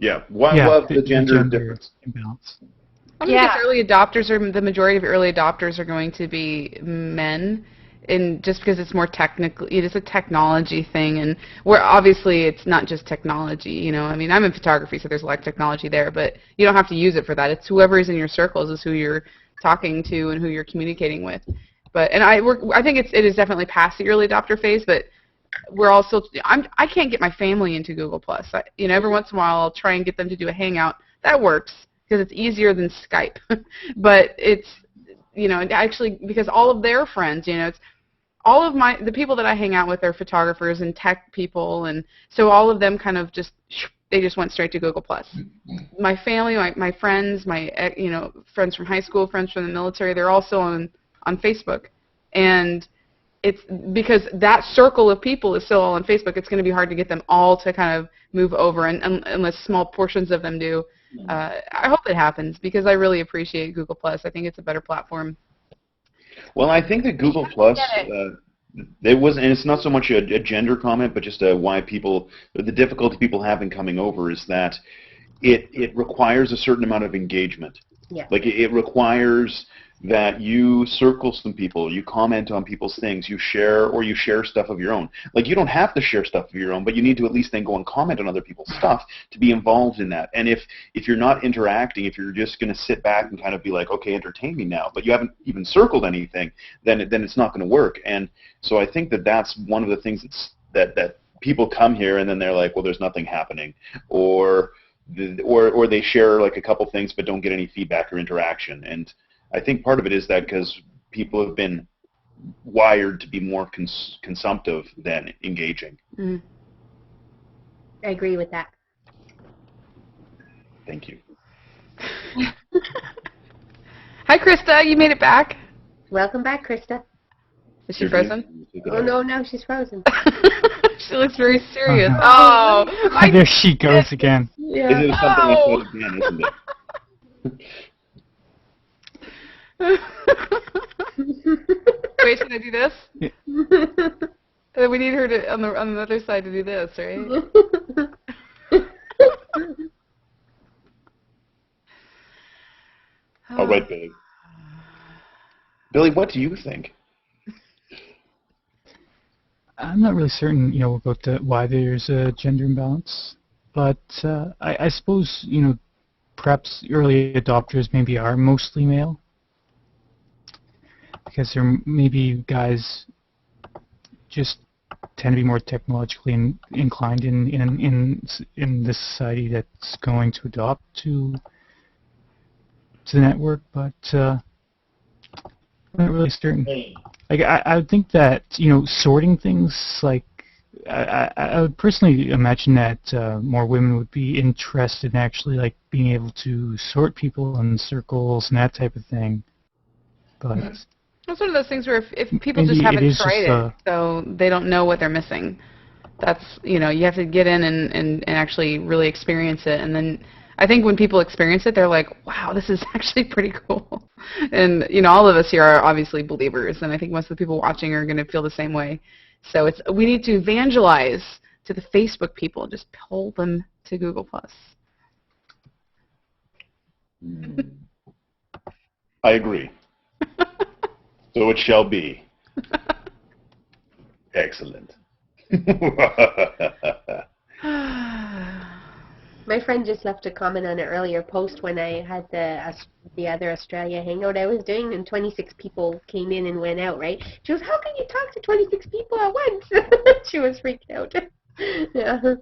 Yeah, why was the gender difference? Imbalance. I mean, because early adopters the majority of early adopters are going to be men, and just because it's more technical, it's a technology thing, and where obviously it's not just technology, I mean, I'm in photography, so there's a lot of technology there, but you don't have to use it for that. It's whoever is in your circles is who you're talking to and who you're communicating with. I think it is definitely past the early adopter phase, but we're also I can't get my family into Google Plus. Every once in a while I'll try and get them to do a Hangout. That works because it's easier than Skype. But it's actually because all of their friends, it's all of the people that I hang out with are photographers and tech people, and so all of them kind of they just went straight to Google Plus. My family, my friends, my friends from high school, friends from the military, they're also on Facebook, and it's because that circle of people is still all on Facebook. It's going to be hard to get them all to kind of move over, and unless small portions of them do. I hope it happens because I really appreciate Google Plus. I think it's a better platform. Well, I think that Google Plus, and it's not so much a gender comment, but just why the difficulty people have in coming over is that it requires a certain amount of engagement. Yeah. Like it requires that you circle some people, you comment on people's things, you share stuff of your own. Like, you don't have to share stuff of your own, but you need to at least then go and comment on other people's stuff to be involved in that. And if you're not interacting, if you're just going to sit back and kind of be like, okay, entertain me now, but you haven't even circled anything, then it's not going to work. And so I think that that's one of the things that people come here and then they're like, well, there's nothing happening, or they share like a couple things but don't get any feedback or interaction. And I think part of it is that because people have been wired to be more consumptive than engaging. Mm. I agree with that. Thank you. Hi, Chrysta. You made it back. Welcome back, Chrysta. Is she frozen? Oh, no, she's frozen. She looks very serious. Oh, there she goes again. Yeah. It is something I said again, isn't it? Wait, should I do this? Yeah. We need her to on the other side to do this, right? All right, Billy. Billy, what do you think? I'm not really certain, about why there's a gender imbalance, but I suppose, perhaps early adopters maybe are mostly male. Because there maybe guys just tend to be more technologically inclined in this society that's going to adopt to the network, but I'm not really certain. Like I would think that sorting things, like I would personally imagine that more women would be interested in actually like being able to sort people in circles and that type of thing, but. It's one of those things where if people just haven't tried it, so they don't know what they're missing. That's, you have to get in and actually really experience it. And then I think when people experience it, they're like, wow, this is actually pretty cool. And, all of us here are obviously believers, and I think most of the people watching are going to feel the same way. So we need to evangelize to the Facebook people, just pull them to Google+. I agree. So it shall be. Excellent. My friend just left a comment on an earlier post when I had the other Australia hangout I was doing, and 26 people came in and went out, right? She goes, how can you talk to 26 people at once? She was freaked out. Yeah.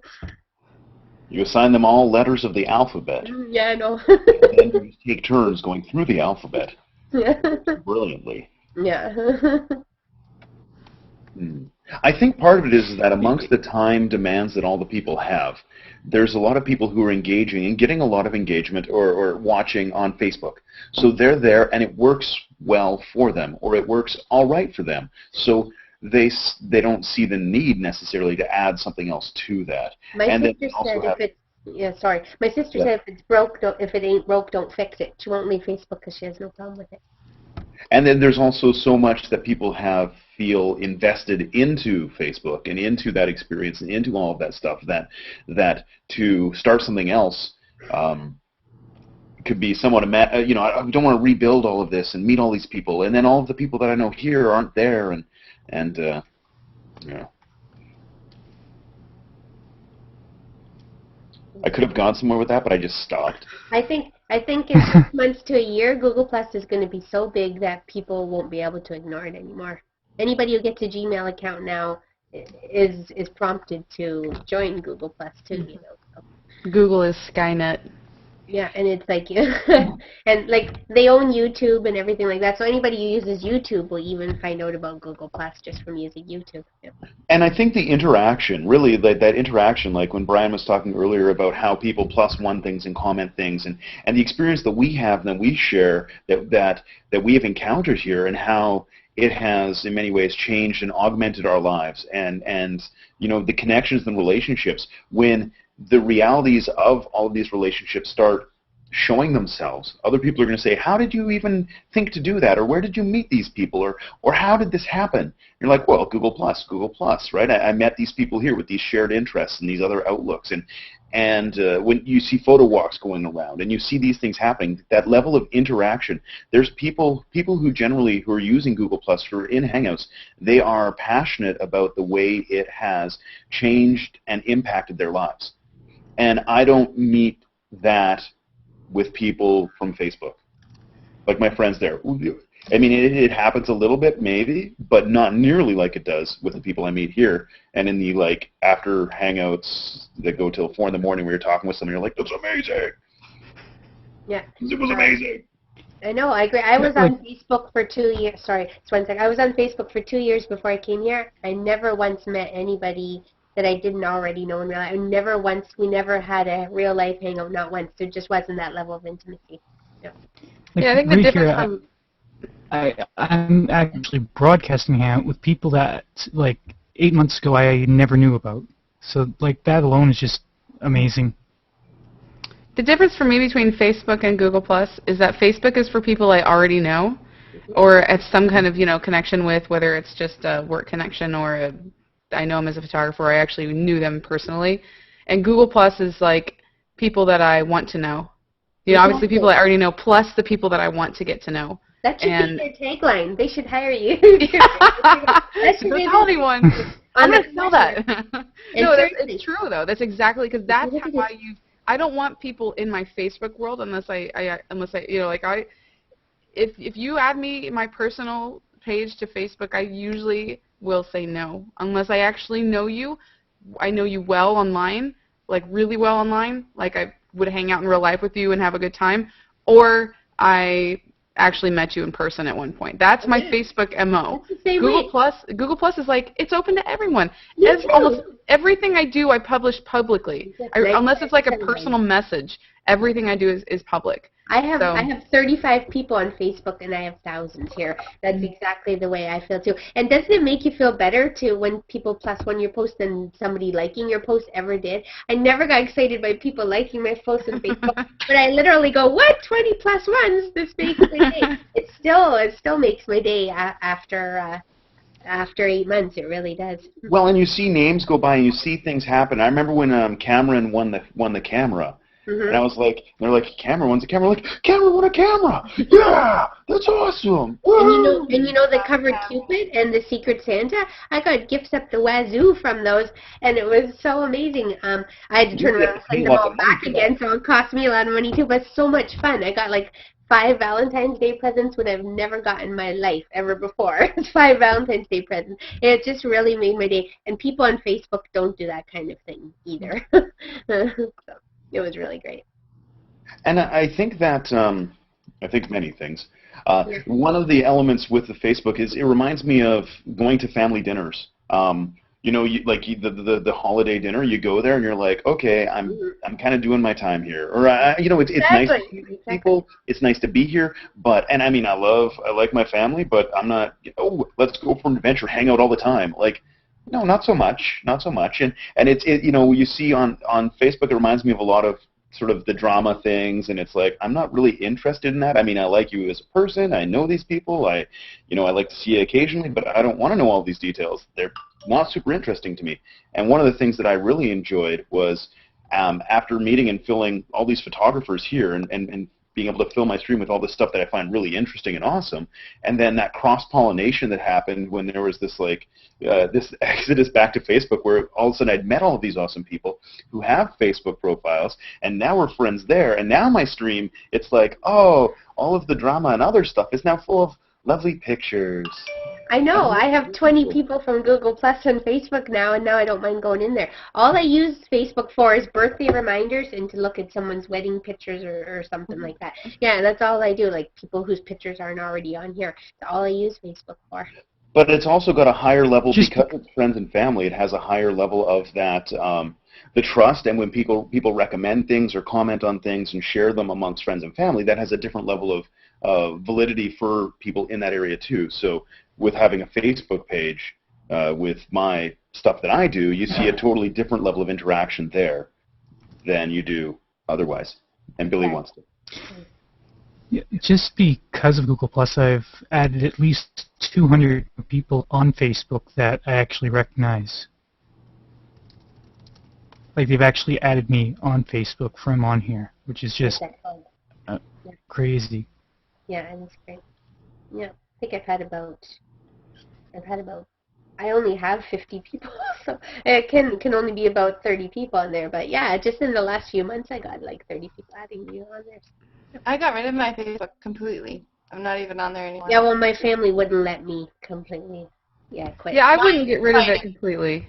You assign them all letters of the alphabet. Yeah, I know. And then you take turns going through the alphabet. Yeah. Brilliantly. Yeah. I think part of it is that amongst the time demands that all the people have, there's a lot of people who are engaging and getting a lot of engagement or watching on Facebook. So they're there and it works well for them, or it works all right for them. So they don't see the need necessarily to add something else to that. My sister said My sister said if it's broke, if it ain't broke, don't fix it. She won't leave Facebook because she has no problem with it. And then there's also so much that people feel invested into Facebook and into that experience and into all of that stuff that to start something else could be somewhat I don't want to rebuild all of this and meet all these people, and then all of the people that I know here aren't there, and I could have gone somewhere with that, but I just stopped. I think in 6 months to a year, Google Plus is going to be so big that people won't be able to ignore it anymore. Anybody who gets a Gmail account now is prompted to join Google Plus too. So. Google is Skynet. Yeah, and it's like, and like they own YouTube and everything like that. So anybody who uses YouTube will even find out about Google Plus just from using YouTube. Yeah. And I think the interaction, really, that interaction, like when Brian was talking earlier about how people +1 things and comment things, and the experience that we have and that we share, that we have encountered here, and how it has in many ways changed and augmented our lives, and the connections and relationships, when the realities of all of these relationships start showing themselves. Other people are going to say, how did you even think to do that? Or where did you meet these people? Or how did this happen? You're like, well, Google Plus, right? I met these people here with these shared interests and these other outlooks. And when you see photo walks going around and you see these things happening, that level of interaction, there's people who are using Google Plus in Hangouts, they are passionate about the way it has changed and impacted their lives. And I don't meet that with people from Facebook, like my friends there. I mean, it happens a little bit, maybe, but not nearly like it does with the people I meet here. And in the after Hangouts that go till 4 in the morning, where you're talking with someone, you're like, "That's amazing." Yeah, it was amazing. I know. I agree. I was on Facebook for 2 years. Sorry, just 1 second. I was on Facebook for 2 years before I came here. I never once met anybody that I didn't already know in real life. We never had a real life hangout, not once. There just wasn't that level of intimacy. Yeah, I think the difference from... I'm actually broadcasting Hangout with people that, 8 months ago, I never knew about. So, that alone is just amazing. The difference for me between Facebook and Google Plus is that Facebook is for people I already know, or have some kind of, connection with, whether it's just a work connection or I know them as a photographer, I actually knew them personally. And Google Plus is people that I want to know. Obviously people I already know, plus the people that I want to get to know. That should be their tagline. They should hire you. That should be the only one. I'm going to sell that. No, it's true, though. That's exactly, because that's how I don't want people in my Facebook world unless if you add me my personal page to Facebook, I usually will say no. Unless I actually know you, I know you well online, like really well online, like I would hang out in real life with you and have a good time, or I actually met you in person at one point. That's my Facebook MO. Google Plus is like, it's open to everyone. Almost everything I do, I publish publicly. Unless it's like a personal message, everything I do is public. I have 35 people on Facebook, and I have thousands here. That's exactly the way I feel too. And doesn't it make you feel better too when people plus one your post than somebody liking your post ever did? I never got excited by people liking my posts on Facebook, but I literally go, what, 20 plus ones? This makes my day. It still makes my day after 8 months. It really does. Well, and you see names go by, and you see things happen. I remember when Cameron won the camera. Mm-hmm. And I was like, they're like, Cameron wants a camera. I'm like, Cameron won a camera! Yeah! That's awesome! And you know the covered Cupid and the Secret Santa? I got gifts up the wazoo from those, and it was so amazing. I had to turn around and send them all back again, so it cost me a lot of money too, but it's so much fun. I got like 5 Valentine's Day presents that I've never gotten in my life ever before. It's 5 Valentine's Day presents. And it just really made my day. And people on Facebook don't do that kind of thing either. So. It was really great. And I think that, I think many things. One of the elements with the Facebook is it reminds me of going to family dinners. You know, like the holiday dinner, you go there and you're like, okay, I'm kind of doing my time here. Or, you know, it's nice to see people. It's nice to be here. And I mean, I like my family, but I'm not, let's go for an adventure, hang out all the time. Like, no, not so much, and it's you know, you see on Facebook, it reminds me of a lot of sort of the drama things, and it's like, I'm not really interested in that. I mean, I like you as a person, I know these people, I like to see you occasionally, but I don't want to know all these details. They're not super interesting to me. And one of the things that I really enjoyed was after meeting and filling all these photographers here and being able to fill my stream with all this stuff that I find really interesting and awesome, and then that cross-pollination that happened when there was this this exodus back to Facebook, where all of a sudden I'd met all of these awesome people who have Facebook profiles, and now we're friends there, and now my stream, it's like, oh, all of the drama and other stuff is now full of lovely pictures. I know. I have 20 people from Google Plus on Facebook now, and now I don't mind going in there. All I use Facebook for is birthday reminders and to look at someone's wedding pictures or something like that. Yeah, that's all I do, like people whose pictures aren't already on here. That's all I use Facebook for. But it's also got a higher level, because it's friends and family, it has a higher level of that, the trust, and when people recommend things or comment on things and share them amongst friends and family, that has a different level of validity for people in that area too. So with having a Facebook page with my stuff that I do, you see a totally different level of interaction there than you do otherwise. And Billy wants to. Yeah, just because of Google Plus, I've added at least 200 people on Facebook that I actually recognize. Like, they've actually added me on Facebook from on here, which is just crazy. Yeah, and it's great. Yeah, I think I've had about, I only have 50 people, so it can only be about 30 people on there. But yeah, just in the last few months, I got like 30 people adding me on there. I got rid of my Facebook completely. I'm not even on there anymore. Yeah, well, my family wouldn't let me completely. Yeah, quit. Yeah, I wouldn't get rid of it completely.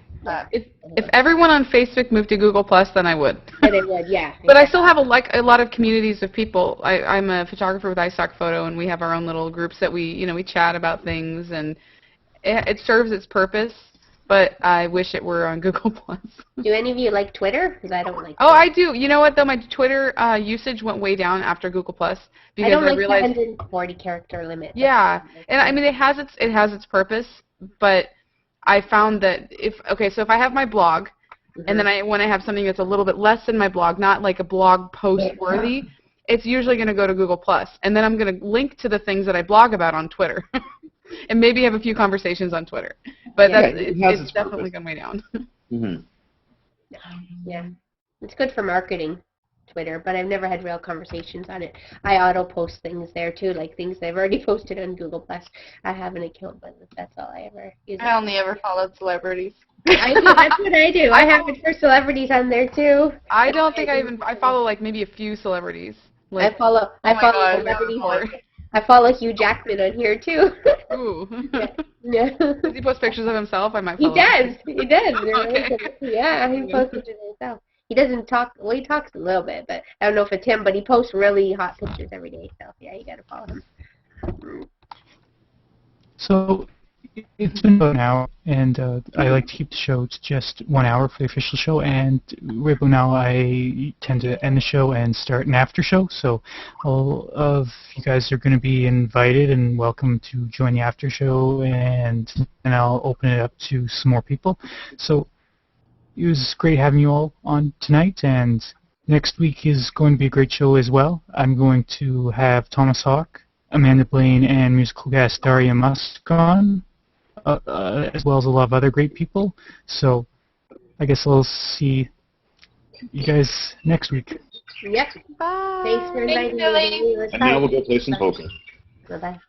If everyone on Facebook moved to Google Plus, then I would. Then I would, yeah. But I still have a lot of communities of people. I'm a photographer with iStock Photo, and we have our own little groups that we chat about things, and it serves its purpose. But I wish it were on Google Plus. Do any of you like Twitter? Because I don't like Twitter. Oh, I do. You know what, though? My Twitter usage went way down after Google Plus because I don't like realized the 140 character limit. Yeah, and I mean it has its purpose, but I found that if I have my blog, and then I want to have something that's a little bit less than my blog, not like a blog post worthy, it's usually going to go to Google Plus, and then I'm going to link to the things that I blog about on Twitter. And maybe have a few conversations on Twitter. But it's definitely gone way down. Yeah. It's good for marketing, Twitter, but I've never had real conversations on it. I auto-post things there, too, like things I've already posted on Google+. I have an account, but that's all I ever use. I only ever followed celebrities. I do. That's what I do. I have it for celebrities on there, too. I don't think I follow, like, maybe a few celebrities. Like, I follow celebrities. I follow Hugh Jackman on here too. Ooh. Yeah. Does he post pictures of himself? I might He follow him. does. He does. Okay. Yeah, he posts pictures of himself. He doesn't talk. Well, he talks a little bit, but I don't know if it's him. But he posts really hot pictures every day. So yeah, you gotta follow him. So it's been about an hour, and I like to keep the show to just 1 hour for the official show, and right about now I tend to end the show and start an after show, so all of you guys are going to be invited and welcome to join the after show, and then I'll open it up to some more people. So it was great having you all on tonight, and next week is going to be a great show as well. I'm going to have Thomas Hawk, Amanda Blain, and musical guest Daria Musk on, as well as a lot of other great people. So I guess I'll see you guys next week. Yep. Bye. Thanks for inviting me. And now we'll go play some poker. Bye-bye.